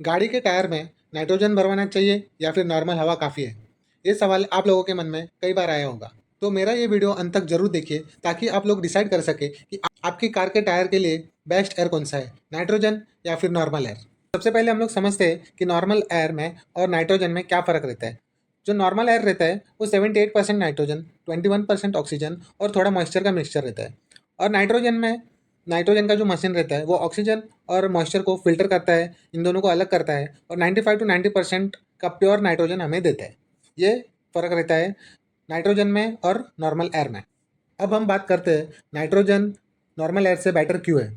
गाड़ी के टायर में नाइट्रोजन भरवाना चाहिए या फिर नॉर्मल हवा काफ़ी है? ये सवाल आप लोगों के मन में कई बार आया होगा। तो मेरा ये वीडियो अंत तक ज़रूर देखिए ताकि आप लोग डिसाइड कर सकें कि आपकी कार के टायर के लिए बेस्ट एयर कौन-सा है, नाइट्रोजन या फिर नॉर्मल एयर। सबसे पहले हम लोग समझते हैं कि नॉर्मल एयर में और नाइट्रोजन में क्या फ़र्क रहता है। जो नॉर्मल एयर रहता है वो 78% नाइट्रोजन, 21% ऑक्सीजन और थोड़ा मॉइस्चर का मिक्सचर रहता है। और नाइट्रोजन का जो मशीन रहता है वो ऑक्सीजन और मॉइस्चर को फ़िल्टर करता है, इन दोनों को अलग करता है और 95 टू 90% का प्योर नाइट्रोजन हमें देता है। ये फ़र्क रहता है नाइट्रोजन में और नॉर्मल एयर में। अब हम बात करते हैं नाइट्रोजन नॉर्मल एयर से बेटर क्यों है।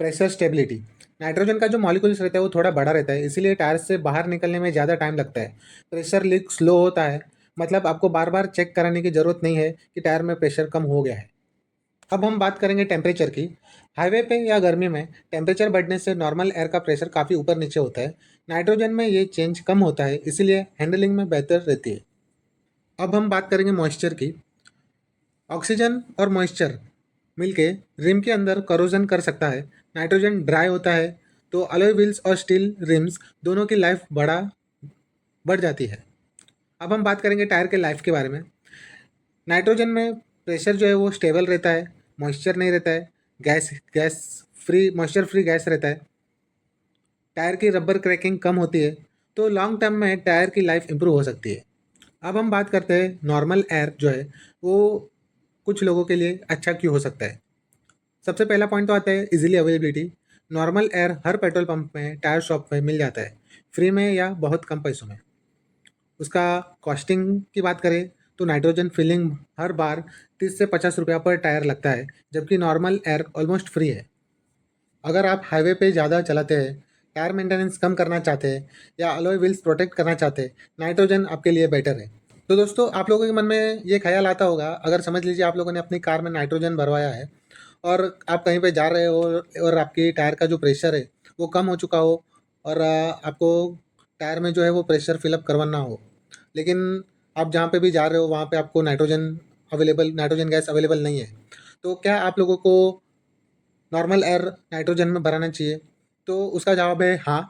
Pressure stability. नाइट्रोजन का जो मॉलिक्यूल्स रहता है वो थोड़ा बड़ा रहता है, इसीलिए टायर से बाहर निकलने में ज़्यादा टाइम लगता है। प्रेशर लीक स्लो होता है, मतलब आपको बार बार चेक कराने की ज़रूरत नहीं है कि टायर में प्रेशर कम हो गया है। अब हम बात करेंगे टेम्परेचर की। हाईवे पे या गर्मी में टेम्परेचर बढ़ने से नॉर्मल एयर का प्रेशर काफ़ी ऊपर नीचे होता है। नाइट्रोजन में ये चेंज कम होता है, इसीलिए हैंडलिंग में बेहतर रहती है। अब हम बात करेंगे मॉइस्चर की। ऑक्सीजन और मॉइस्चर मिलके रिम के अंदर करोजन कर सकता है। नाइट्रोजन ड्राई होता है तो अलॉय व्हील्स और स्टील रिम्स दोनों की लाइफ बढ़ जाती है। अब हम बात करेंगे टायर के लाइफ के बारे में। नाइट्रोजन में प्रेशर जो है वो स्टेबल रहता है, मॉइस्चर नहीं रहता है, gas gas free moisture free gas रहता है, टायर की रबर क्रैकिंग कम होती है, तो लॉन्ग टर्म में टायर की लाइफ इंप्रूव हो सकती है। अब हम बात करते हैं नॉर्मल एयर जो है वो कुछ लोगों के लिए अच्छा क्यों हो सकता है। सबसे पहला पॉइंट तो आता है इजीली अवेलेबिलिटी। नॉर्मल एयर हर पेट्रोल पंप में, टायर शॉप में मिल जाता है, फ्री में या बहुत कम पैसों में। उसका कॉस्टिंग की बात करें तो नाइट्रोजन फिलिंग हर बार 30 से 50 रुपया पर टायर लगता है, जबकि नॉर्मल एयर ऑलमोस्ट फ्री है। अगर आप हाईवे पे ज़्यादा चलाते हैं, टायर मेंटेनेंस कम करना चाहते हैं या अलॉय व्हील्स प्रोटेक्ट करना चाहते हैं, नाइट्रोजन आपके लिए बेटर है। तो दोस्तों, आप लोगों के मन में ये ख्याल आता होगा, अगर समझ लीजिए आप लोगों ने अपनी कार में नाइट्रोजन भरवाया है और आप कहीं पे जा रहे हो और आपकी टायर का जो प्रेशर है वो कम हो चुका हो और आपको टायर में जो है वो प्रेशर फिलअप करवाना हो, लेकिन आप जहाँ पे भी जा रहे हो वहाँ पे आपको नाइट्रोजन गैस अवेलेबल नहीं है, तो क्या आप लोगों को नॉर्मल एयर नाइट्रोजन में भराना चाहिए? तो उसका जवाब है हाँ।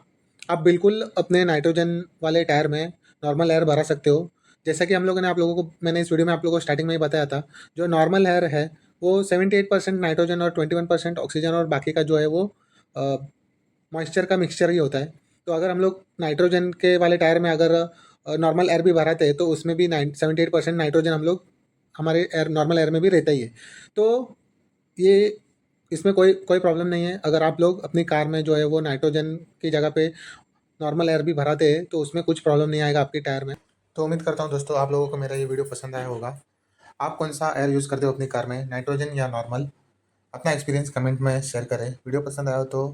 आप बिल्कुल अपने नाइट्रोजन वाले टायर में नॉर्मल एयर भरा सकते हो। जैसा कि आप लोगों को मैंने इस वीडियो में आप लोगों को स्टार्टिंग में ही बताया था, जो नॉर्मल एयर है वो 78% नाइट्रोजन और 21% ऑक्सीजन और बाकी का जो है वो मॉइस्चर का मिक्सचर ही होता है। तो अगर हम लोग नाइट्रोजन के वाले टायर में अगर नॉर्मल एयर भी भराते हैं तो उसमें भी 78% नाइट्रोजन हम लोग हमारे एयर नॉर्मल एयर में भी रहता ही है। तो ये इसमें कोई कोई प्रॉब्लम नहीं है। अगर आप लोग अपनी कार में जो है वो नाइट्रोजन की जगह पे नॉर्मल एयर भी भराते हैं तो उसमें कुछ प्रॉब्लम नहीं आएगा आपके टायर में। तो उम्मीद करता हूँ दोस्तों आप लोगों को मेरा ये वीडियो पसंद आया होगा। आप कौन सा एयर यूज़ करते हो अपनी कार में, नाइट्रोजन या नॉर्मल? अपना एक्सपीरियंस कमेंट में शेयर करें। वीडियो पसंद आया हो तो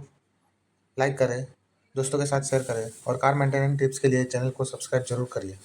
लाइक करें, दोस्तों के साथ शेयर करें और कार मेंटेनेंस टिप्स के लिए चैनल को सब्सक्राइब जरूर करिए।